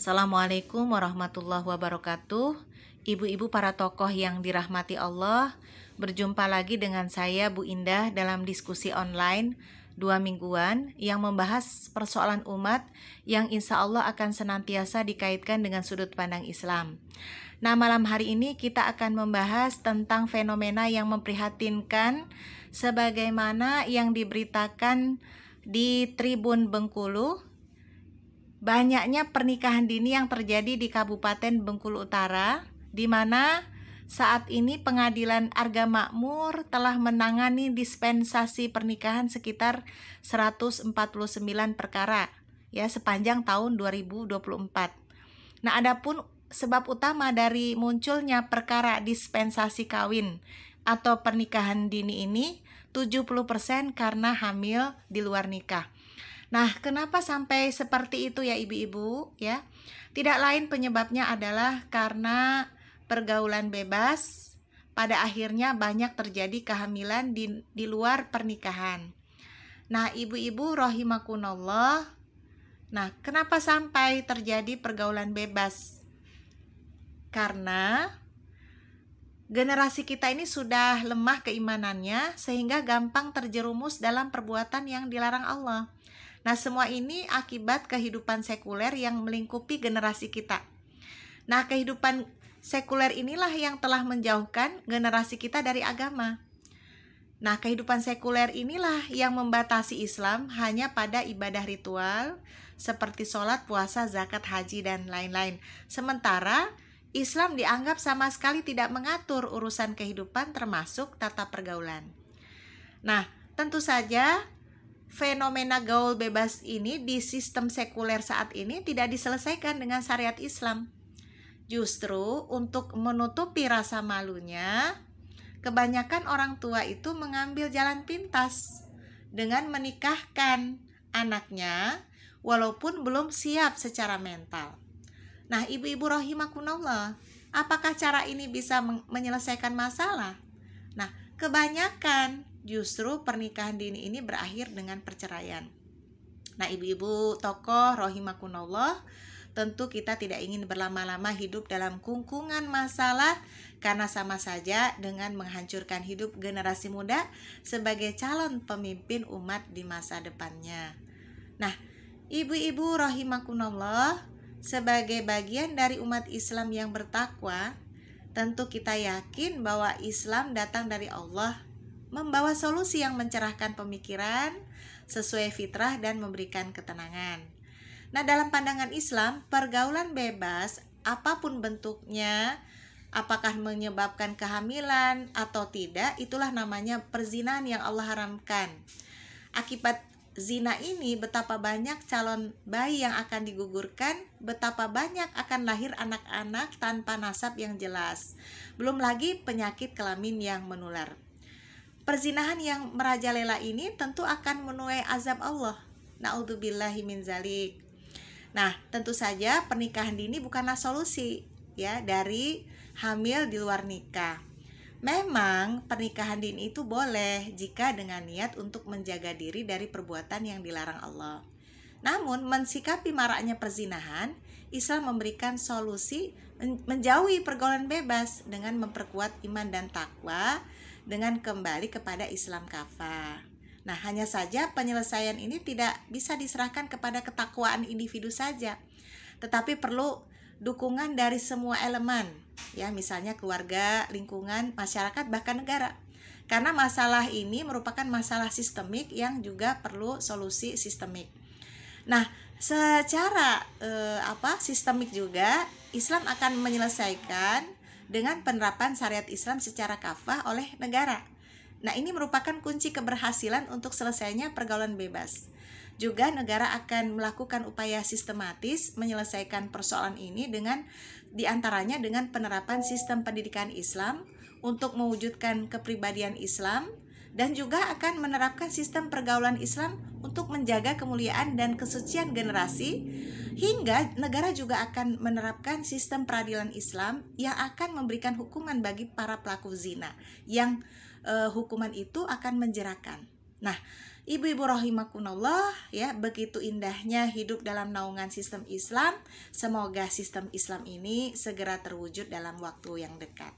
Assalamualaikum warahmatullahi wabarakatuh. Ibu-ibu para tokoh yang dirahmati Allah, berjumpa lagi dengan saya Bu Indah dalam diskusi online 2 mingguan yang membahas persoalan umat yang insya Allah akan senantiasa dikaitkan dengan sudut pandang Islam. Nah, malam hari ini kita akan membahas tentang fenomena yang memprihatinkan sebagaimana yang diberitakan di Tribun Bengkulu. Banyaknya pernikahan dini yang terjadi di Kabupaten Bengkulu Utara, di mana saat ini Pengadilan Arga Makmur telah menangani dispensasi pernikahan sekitar 149 perkara ya sepanjang tahun 2024. Nah, adapun sebab utama dari munculnya perkara dispensasi kawin atau pernikahan dini ini 70% karena hamil di luar nikah. Nah, kenapa sampai seperti itu ya ibu-ibu ya? Tidak lain penyebabnya adalah karena pergaulan bebas. Pada akhirnya banyak terjadi kehamilan di luar pernikahan. Nah, ibu-ibu rahimakumullah. Nah, kenapa sampai terjadi pergaulan bebas? Karena generasi kita ini sudah lemah keimanannya sehingga gampang terjerumus dalam perbuatan yang dilarang Allah. Nah, semua ini akibat kehidupan sekuler yang melingkupi generasi kita. Nah, kehidupan sekuler inilah yang telah menjauhkan generasi kita dari agama. Nah, kehidupan sekuler inilah yang membatasi Islam hanya pada ibadah ritual seperti sholat, puasa, zakat, haji, dan lain-lain. Sementara Islam dianggap sama sekali tidak mengatur urusan kehidupan termasuk tata pergaulan. Nah, tentu saja fenomena gaul bebas ini di sistem sekuler saat ini tidak diselesaikan dengan syariat Islam. Justru untuk menutupi rasa malunya, kebanyakan orang tua itu mengambil jalan pintas dengan menikahkan anaknya walaupun belum siap secara mental. Nah, ibu-ibu rahimakumullah, apakah cara ini bisa menyelesaikan masalah? Nah, kebanyakan justru pernikahan dini ini berakhir dengan perceraian. Nah, ibu-ibu tokoh rahimakumullah, tentu kita tidak ingin berlama-lama hidup dalam kungkungan masalah karena sama saja dengan menghancurkan hidup generasi muda sebagai calon pemimpin umat di masa depannya. Nah, ibu-ibu rahimakumullah, sebagai bagian dari umat Islam yang bertakwa, tentu kita yakin bahwa Islam datang dari Allah, membawa solusi yang mencerahkan pemikiran sesuai fitrah dan memberikan ketenangan. Nah, dalam pandangan Islam, pergaulan bebas apapun bentuknya, apakah menyebabkan kehamilan atau tidak, itulah namanya perzinahan yang Allah haramkan. Akibat zina ini, betapa banyak calon bayi yang akan digugurkan, betapa banyak akan lahir anak-anak tanpa nasab yang jelas. Belum lagi penyakit kelamin yang menular. Perzinahan yang merajalela ini tentu akan menuai azab Allah. Na'udzubillahi min zalik. Nah, tentu saja pernikahan dini bukanlah solusi ya dari hamil di luar nikah. Memang pernikahan dini itu boleh jika dengan niat untuk menjaga diri dari perbuatan yang dilarang Allah. Namun, mensikapi maraknya perzinahan, Islam memberikan solusi menjauhi pergaulan bebas dengan memperkuat iman dan takwa dengan kembali kepada Islam kafah. Nah, hanya saja penyelesaian ini tidak bisa diserahkan kepada ketakwaan individu saja, tetapi perlu dukungan dari semua elemen, ya, misalnya keluarga, lingkungan, masyarakat, bahkan negara. Karena masalah ini merupakan masalah sistemik yang juga perlu solusi sistemik. Nah, secara sistemik juga Islam akan menyelesaikan dengan penerapan syariat Islam secara kafah oleh negara. Nah, ini merupakan kunci keberhasilan untuk selesainya pergaulan bebas. Juga negara akan melakukan upaya sistematis menyelesaikan persoalan ini dengan diantaranya dengan penerapan sistem pendidikan Islam untuk mewujudkan kepribadian Islam, dan juga akan menerapkan sistem pergaulan Islam untuk menjaga kemuliaan dan kesucian generasi, hingga negara juga akan menerapkan sistem peradilan Islam yang akan memberikan hukuman bagi para pelaku zina, yang hukuman itu akan menjerakan. Nah, Ibu-ibu rahimakumullah, ya, begitu indahnya hidup dalam naungan sistem Islam. Semoga sistem Islam ini segera terwujud dalam waktu yang dekat.